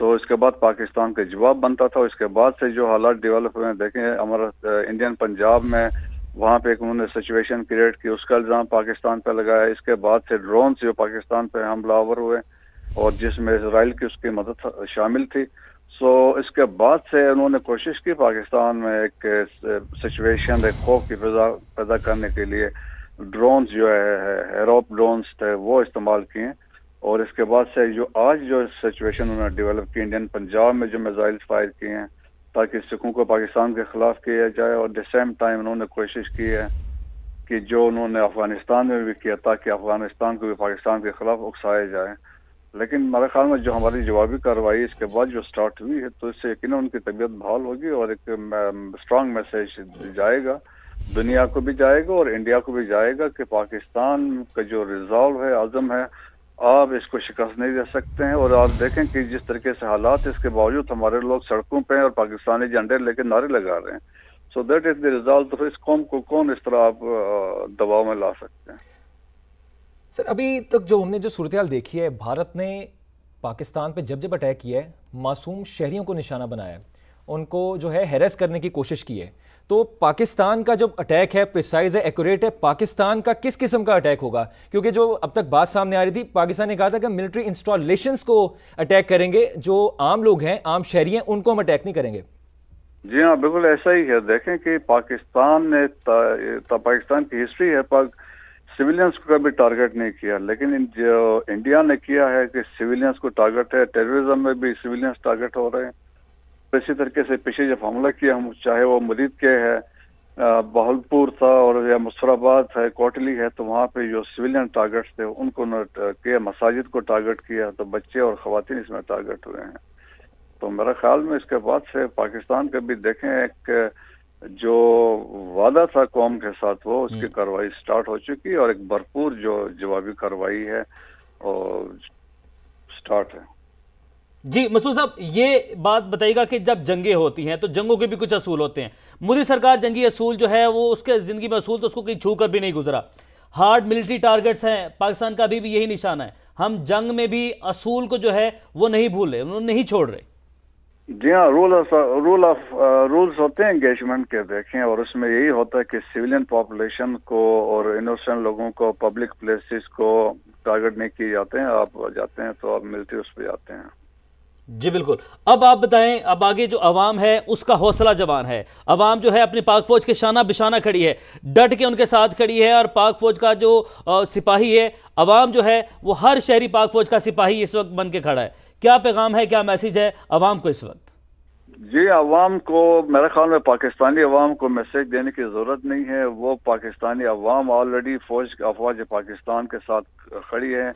تو اس کے بعد پاکستان کا جواب بنتا تھا. اس کے بعد سے جو حالات ڈیولپ ہوئے ہیں, دیکھیں ہمارا انڈین پنجاب میں وہاں پہ ایک انہوں نے سچویشن کریٹ کی, اس کا الزام پاکستان پہ لگایا. اس کے بعد سے ڈرونز جو پاکستان پہ حملہ آور ہوئے اور جس میں اسرائیل کی اس کی مدد شامل تھی. سو اس کے بعد سے انہوں نے کوشش کی پاکستان میں ایک سچویشن, ایک خوف کی فضا پیدا کرنے کے لیے ڈرونز جو ہے ایروپ ڈرونز تھے وہ استعمال کیے. اور اس کے بعد سے جو آج جو سچویشن انہوں نے ڈیولپ کی انڈین پنجاب میں جو میزائل فائر کیے ہیں تاکہ سکھوں کو پاکستان کے خلاف کیا جائے, اور دی سیم ٹائم انہوں نے کوشش کی ہے کہ جو انہوں نے افغانستان میں بھی کیا تاکہ افغانستان کو بھی پاکستان کے خلاف اکسایا جائے. لیکن میرے خیال میں جو ہماری جوابی کارروائی اس کے بعد جو سٹارٹ ہوئی ہے تو اس سے یقیناً ان کی طبیعت بحال ہوگی اور ایک اسٹرانگ میسج جائے گا, دنیا کو بھی جائے گا اور انڈیا کو بھی جائے گا کہ پاکستان کا جو ریزالو ہے, عزم ہے, آپ اس کو شکست نہیں دے سکتے ہیں. اور آپ دیکھیں کہ جس طریقے سے حالات اس کے باوجود ہمارے لوگ سڑکوں پہ ہیں اور پاکستانی جھنڈے لے کے نعرے لگا رہے ہیں. So that is the result. تو اس قوم کو کون اس طرح آپ دباؤ میں لا سکتے ہیں؟ سر ابھی تک جو ہم نے جو صورتحال دیکھی ہے, بھارت نے پاکستان پہ جب اٹیک کیا ہے معصوم شہریوں کو نشانہ بنایا ہے, ان کو جو ہے ہیریس کرنے کی کوشش کی ہے. تو پاکستان کا جو اٹیک ہے پریسائز ہے, ایکوریٹ ہے, پاکستان کا کس قسم کا اٹیک ہوگا؟ کیونکہ جو اب تک بات سامنے آ رہی تھی, پاکستان نے کہا تھا کہ ملٹری انسٹالیشنز کو اٹیک کریں گے, جو عام لوگ ہیں, عام شہری ہیں, ان کو ہم اٹیک نہیں کریں گے. جی ہاں بالکل ایسا ہی ہے. دیکھیں کہ پاکستان کی ہسٹری ہے, سویلینس کو کبھی ٹارگٹ نہیں کیا, لیکن جو انڈیا نے کیا ہے کہ سویلینس کو ٹارگٹ ہے. ٹیررزم میں بھی سویلینس ٹارگٹ ہو رہے ہیں. اسی طریقے سے پیچھے جب حملہ کیا ہم, چاہے وہ مرید کے ہے, بہلپور تھا اور یا مسفرآباد ہے, کوٹلی ہے, تو وہاں پہ جو سویلین ٹارگٹس تھے ان کو کیا, مساجد کو ٹارگٹ کیا, تو بچے اور خواتین اس میں ٹارگٹ ہوئے ہیں. تو میرا خیال میں اس کے بعد سے پاکستان کا بھی دیکھیں ایک جو وعدہ تھا قوم کے ساتھ وہ اس کی کارروائی سٹارٹ ہو چکی اور ایک بھرپور جو جوابی کارروائی ہے اور سٹارٹ ہے. جی مسعود صاحب, یہ بات بتائیے گا کہ جب جنگیں ہوتی ہیں تو جنگوں کے بھی کچھ اصول ہوتے ہیں. مودی سرکار جنگی اصول جو ہے وہ اس کے زندگی میں اصول تو اس کو کہیں چھو کر بھی نہیں گزرا. ہارڈ ملٹری ٹارگٹس ہیں, پاکستان کا ابھی بھی یہی نشانہ ہے. ہم جنگ میں بھی اصول کو جو ہے وہ نہیں بھول رہے, انہوں نہیں چھوڑ رہے. جی ہاں, رولز ہوتے ہیں انگیجمنٹ کے, دیکھیں, اور اس میں یہی ہوتا ہے کہ سویلین پاپولیشن کو اور انوسنٹ لوگوں کو, پبلک پلیسز کو ٹارگٹ نہیں کیے جاتے ہیں. آپ جاتے ہیں تو آپ ملٹری اس پہ جاتے ہیں. جی بالکل. اب آپ بتائیں, اب آگے جو عوام ہے اس کا حوصلہ جوان ہے, عوام جو ہے اپنی پاک فوج کے شانہ بشانہ کھڑی ہے, ڈٹ کے ان کے ساتھ کھڑی ہے, اور پاک فوج کا جو سپاہی ہے, عوام جو ہے وہ ہر شہری پاک فوج کا سپاہی اس وقت بن کے کھڑا ہے. کیا پیغام ہے, کیا میسیج ہے عوام کو اس وقت؟ جی عوام کو, میرے خیال میں پاکستانی عوام کو میسیج دینے کی ضرورت نہیں ہے. وہ پاکستانی عوام آلریڈی افواج پاکستان کے ساتھ کھڑی ہے,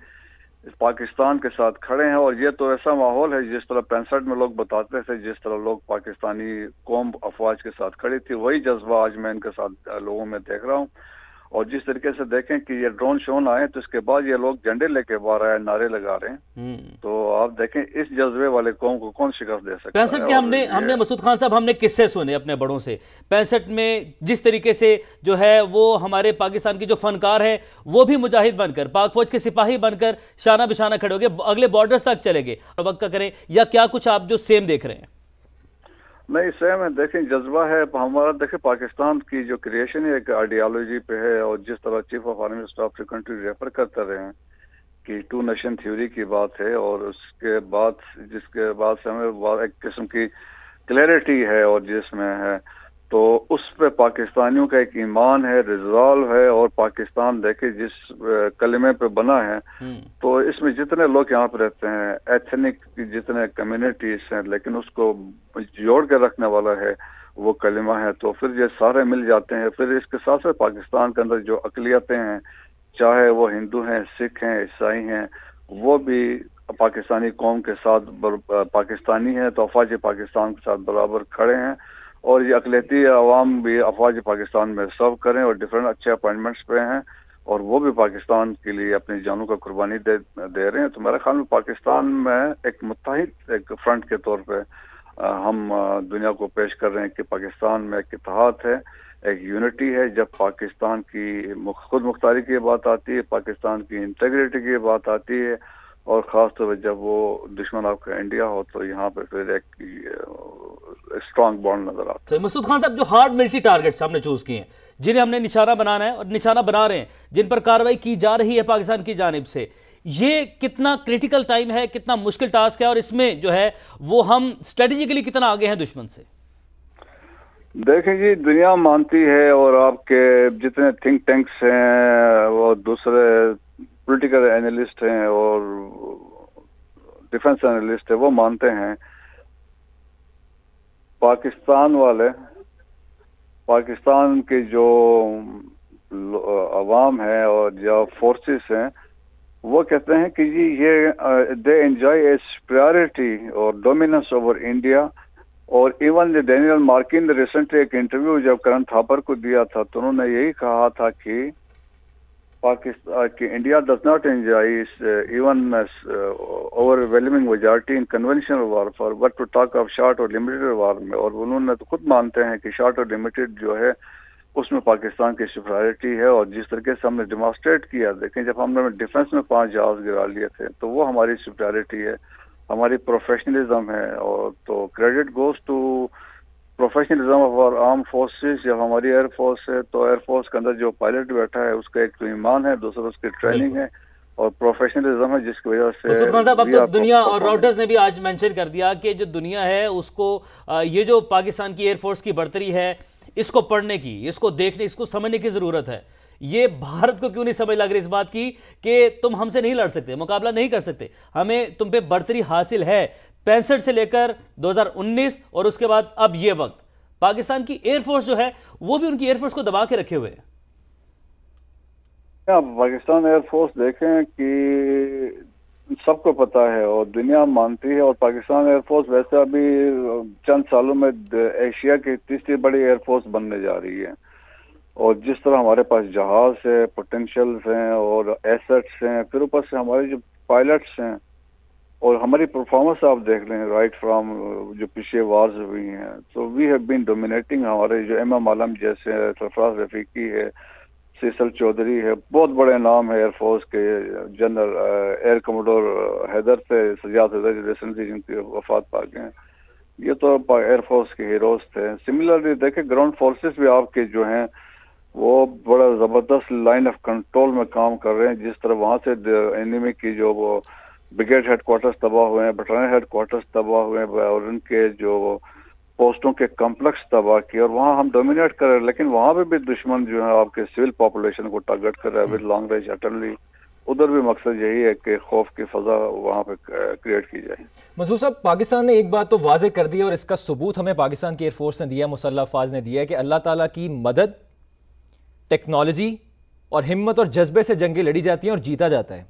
پاکستان کے ساتھ کھڑے ہیں. اور یہ تو ایسا ماحول ہے جس طرح 65 میں لوگ بتاتے تھے, جس طرح لوگ پاکستانی قوم افواج کے ساتھ کھڑی تھی, وہی جذبہ آج میں ان کے ساتھ لوگوں میں دیکھ رہا ہوں. اور جس طریقے سے دیکھیں کہ یہ ڈرون شون آئے تو اس کے بعد یہ لوگ جھنڈے لے کے باہر آئے, نعرے لگا رہے ہیں. تو آپ دیکھیں اس جذبے والے قوم کو کون شکست دے سکتا ہے. 65 کے ہم نے مسعود خان صاحب, ہم نے قصے سنے اپنے بڑوں سے. 65 میں جس طریقے سے جو ہے وہ ہمارے پاکستان کی جو فنکار ہے وہ بھی مجاہد بن کر, پاک فوج کے سپاہی بن کر شانہ بشانہ کھڑے ہو گئے, اگلے بارڈرز تک چلے گئے. وقت کا کریں یا کیا کچھ آپ جو سیم دیکھ رہے ہیں؟ نہیں سیم ہے, دیکھیں جذبہ ہے ہمارا. دیکھیں پاکستان کی جو کریشن ہے ایک آئیڈیالوجی پہ ہے, اور جس طرح chief of army staff secretary refer کرتے رہے ہیں کہ 2 نیشن تھیوری کی بات ہے, اور اس کے بعد جس کے بعد سے ہمیں ایک قسم کی کلیئرٹی ہے اور جس میں ہے, تو اس پہ پاکستانیوں کا ایک ایمان ہے, ریزالو ہے. اور پاکستان دیکھیں جس کلمے پہ بنا ہے, تو اس میں جتنے لوگ یہاں پہ رہتے ہیں, ایتھنک جتنے کمیونٹیز ہیں, لیکن اس کو جوڑ کے رکھنے والا ہے وہ کلمہ ہے. تو پھر یہ سارے مل جاتے ہیں. پھر اس کے ساتھ ساتھ پاکستان کے اندر جو اقلیتیں ہیں, چاہے وہ ہندو ہیں, سکھ ہیں, عیسائی ہیں, وہ بھی پاکستانی قوم کے ساتھ پاکستانی ہیں, تو افواج پاکستان کے ساتھ برابر کھڑے ہیں. اور یہ اقلیتی عوام بھی افواج پاکستان میں سرو کریں اور ڈفرینٹ اچھے اپائنٹمنٹس پہ ہیں, اور وہ بھی پاکستان کے لیے اپنی جانوں کا قربانی دے رہے ہیں. تو میرے خیال میں پاکستان میں ایک متحد ایک فرنٹ کے طور پہ ہم دنیا کو پیش کر رہے ہیں کہ پاکستان میں ایک اتحاد ہے, ایک یونٹی ہے. جب پاکستان کی خود مختاری کی بات آتی ہے, پاکستان کی انٹیگریٹی کی بات آتی ہے, اور خاص طور پہ جب وہ دشمن آپ کا انڈیا ہو تو یہاں پہ پھر ایک اسٹرانگ بانڈ نظر آتا ہے۔ مسعود خان صاحب، جو ہارڈ ملٹری ٹارگٹس ہم نے چوز کیے ہیں، جنہیں ہم نے نشانہ بنانا ہے اور نشانہ بنا رہے ہیں، جن پر کارروائی کی جا رہی ہے پاکستان کی جانب سے، یہ کتنا کریٹیکل ٹائم ہے، کتنا مشکل ٹاسک ہے، اور اس میں جو ہے وہ ہم اسٹریٹجیکلی کتنا آگے ہیں دشمن سے؟ دیکھیں جی، دنیا مانتی ہے اور آپ کے جتنے تھنک ٹینکس ہیں وہ دوسرے پولیٹیکل اینالسٹ ہیں اور ڈیفنس اینالسٹ ہیں، وہ مانتے ہیں پاکستان والے، پاکستان کے جو عوام ہے اور جو فورسز ہیں، وہ کہتے ہیں کہ جی یہ دے انجوائے اے سپیریورٹی اور ڈومیننس اوور انڈیا. اور ایون ڈینیل مارکن نے ریسنٹلی ایک انٹرویو جب کرن تھاپر کو دیا تھا تو انہوں نے یہی کہا تھا کہ پاکستان کہ India does not enjoy even overwhelming majority in conventional warfare but to talk of short or limited war میں. اور انہوں نے تو خود مانتے ہیں کہ شارٹ اور لمیٹڈ جو ہے اس میں پاکستان کی سپیریورٹی ہے. اور جس طریقے سے ہم نے ڈیمانسٹریٹ کیا، دیکھیں جب ہم نے ڈیفنس میں 5 جہاز گرا لیے تھے تو وہ ہماری سپیریورٹی ہے، ہماری پروفیشنلزم ہے. اور تو credit goes to professionalism of our arm forces. جب ہماری ایئر فورس ہے تو ایئر فورس کے اندر جو پائلٹ بیٹھا ہے اس کا ایک تو ایمان ہے، دوسرا اس کی ٹریننگ ہے اور پروفیشنلزم ہے، جس کی وجہ سے مسعود خان صاحب اب تو دنیا اور راؤٹرز نے بھی آج مینشن کر دیا کہ جو دنیا ہے اس کو یہ جو پاکستان کی ایئر فورس کی برتری ہے اس کو پڑھنے کی، اس کو دیکھنے، اس کو سمجھنے کی ضرورت ہے. یہ بھارت کو کیوں نہیں سمجھ لگ رہی اس بات کی کہ تم ہم سے نہیں لڑ سکتے، مقابلہ نہیں کر سکتے، ہمیں تم پہ برتری حاصل ہے. 65 سے لے کر 2019 اور اس کے بعد اب یہ وقت پاکستان کی ایئر فورس جو ہے وہ بھی ان کی ایئر فورس کو دبا کے رکھے ہوئے ہیں. پاکستان ایئر فورس دیکھیں کہ سب کو پتا ہے اور دنیا مانتی ہے. اور پاکستان ایئر فورس ویسے ابھی چند سالوں میں ایشیا کی تیسری بڑی ایئر فورس بننے جا رہی ہے. اور جس طرح ہمارے پاس جہاز ہے، پوٹینشیلز ہیں اور ایسٹس ہیں، پھر اوپر سے ہمارے جو پائلٹس ہیں اور ہماری پرفارمنس آپ دیکھ لیں رائٹ فرام جو پیچھے وارز ہوئی ہیں، تو وی ہیو بین ڈومینیٹنگ. ہمارے جو ایم عالم جیسے سرفراز رفیقی ہے، سیسل چودھری ہے، بہت بڑے نام ہے ایئر فورس کے، جنرل ایئر کموڈور حیدر سے سجاد حیدر ریسنٹلی جن کی وفات پا گئے ہیں، یہ تو ایئر فورس کے ہیروز تھے. سملرلی دیکھیں گراؤنڈ فورسز بھی آپ کے جو ہیں وہ بڑا زبردست لائن آف کنٹرول میں کام کر رہے ہیں. جس طرح وہاں سے اینیمی کی جو وہ بریگیڈ ہیڈ کوارٹرز تباہ ہوئے ہیں، بٹالین ہیڈ کوارٹرز تباہ ہوئے ہیں اور ان کے جو پوسٹوں کے کمپلیکس تباہ کیے، اور وہاں ہم ڈومینیٹ کر رہے ہیں. لیکن وہاں پہ بھی دشمن جو ہے آپ کے سول پاپولیشن کو ٹارگٹ کر رہا ہے ود لانگ رینج آرٹلری. ادھر بھی مقصد یہی ہے کہ خوف کی فضا وہاں پہ کریٹ کی جائے. مسعود صاحب، پاکستان نے ایک بات تو واضح کر دی اور اس کا ثبوت ہمیں پاکستان کی ایئر فورس نے دیا، مسلح افواج نے دیا ہے کہ اللہ تعالیٰ کی مدد، ٹیکنالوجی اور ہمت اور جذبے سے جنگیں لڑی جاتی ہیں اور جیتا جاتا ہے.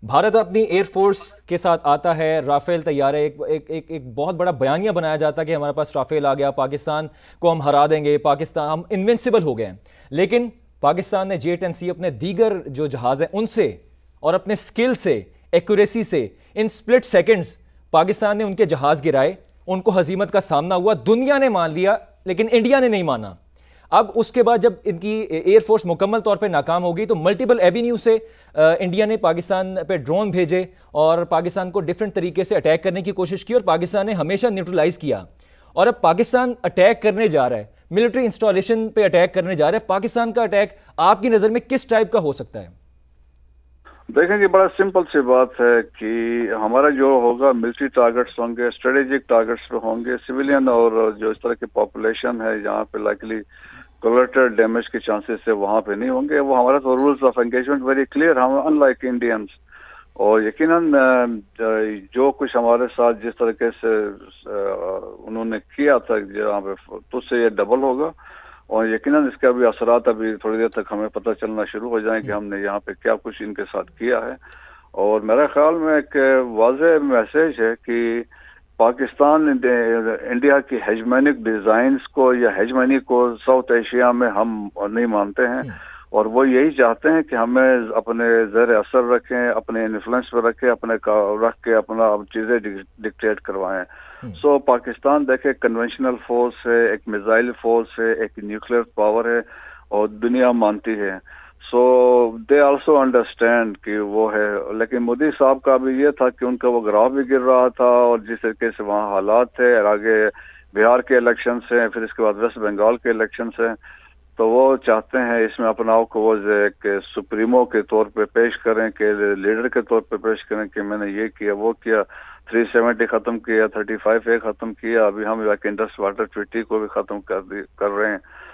بھارت اپنی ایئر فورس کے ساتھ آتا ہے، رافیل طیارے، ایک بہت بڑا بیانیہ بنایا جاتا ہے کہ ہمارے پاس رافیل آ گیا، پاکستان کو ہم ہرا دیں گے، پاکستان ہم انوینسیبل ہو گئے ہیں. لیکن پاکستان نے J-10C اپنے دیگر جو جہاز ہیں ان سے اور اپنے سکل سے، ایکوریسی سے، ان سپلٹ سیکنڈز پاکستان نے ان کے جہاز گرائے، ان کو ہزیمت کا سامنا ہوا. دنیا نے مان لیا لیکن انڈیا نے نہیں مانا. اب اس کے بعد جب ان کی ایئر فورس مکمل طور پہ ناکام ہوگی تو ملٹیپل ایوینیو سے انڈیا نے پاکستان پہ ڈرون بھیجے اور پاکستان کو ڈیفرنٹ طریقے سے اٹیک کرنے کی کوشش کی، اور پاکستان نے ہمیشہ نیوٹرلائز کیا. اور اب پاکستان اٹیک کرنے جا رہا ہے، ملٹری انسٹالیشن پہ اٹیک کرنے جا رہا ہے. پاکستان کا اٹیک آپ کی نظر میں کس ٹائپ کا ہو سکتا ہے؟ دیکھیں جی، بڑا سمپل سی بات ہے کہ ہمارا جو ہوگا ملٹری ٹارگٹس ہوں گے، اسٹریٹجک ٹارگٹس پہ ہوں گے. سویلین اور جو اس طرح کی پاپولیشن ہے جہاں پہ لائکلی کولیٹرل ڈیمیج کے چانسز سے وہاں پہ نہیں ہوں گے. وہ ہمارا تو rules of engagement very clear, ہم ان لائک انڈینس. اور یقیناً جو کچھ ہمارے ساتھ جس طریقے سے انہوں نے کیا تھا جہاں پہ، تو اس سے یہ ڈبل ہوگا. اور یقیناً اس کے ابھی اثرات ابھی تھوڑی دیر تک ہمیں پتہ چلنا شروع ہو جائیں کہ ہم نے یہاں پہ کیا کچھ ان کے ساتھ کیا ہے. اور میرے خیال میں ایک واضح میسیج ہے کہ پاکستان انڈیا کی ہیجمینک ڈیزائنز کو یا ہیجمنی کو ساؤتھ ایشیا میں ہم نہیں مانتے ہیں. اور وہ یہی چاہتے ہیں کہ ہمیں اپنے زیر اثر رکھیں، اپنے انفلوئنس پہ رکھیں، رکھ کے اپنا چیزیں ڈکٹیٹ کروائیں. سو پاکستان دیکھیں کنونشنل فورس ہے، ایک میزائل فورس ہے، ایک نیوکلیئر پاور ہے اور دنیا مانتی ہے. سو دے آلسو انڈرسٹینڈ کہ وہ ہے. لیکن مودی صاحب کا بھی یہ تھا کہ ان کا وہ گراف بھی گر رہا تھا اور جس طریقے سے وہاں حالات تھے، اور آگے بہار کے الیکشنز ہیں، پھر اس کے بعد ویسٹ بنگال کے الیکشنز ہیں، تو وہ چاہتے ہیں اس میں اپنا آپ کو وہ ایک سپریمو کے طور پہ پیش کریں، کہ لیڈر کے طور پہ پیش کریں کہ میں نے یہ کیا وہ کیا، 370 ختم کیا، 35A ختم کیا، ابھی ہم انڈس واٹر ٹریٹی کو بھی ختم کر رہے ہیں.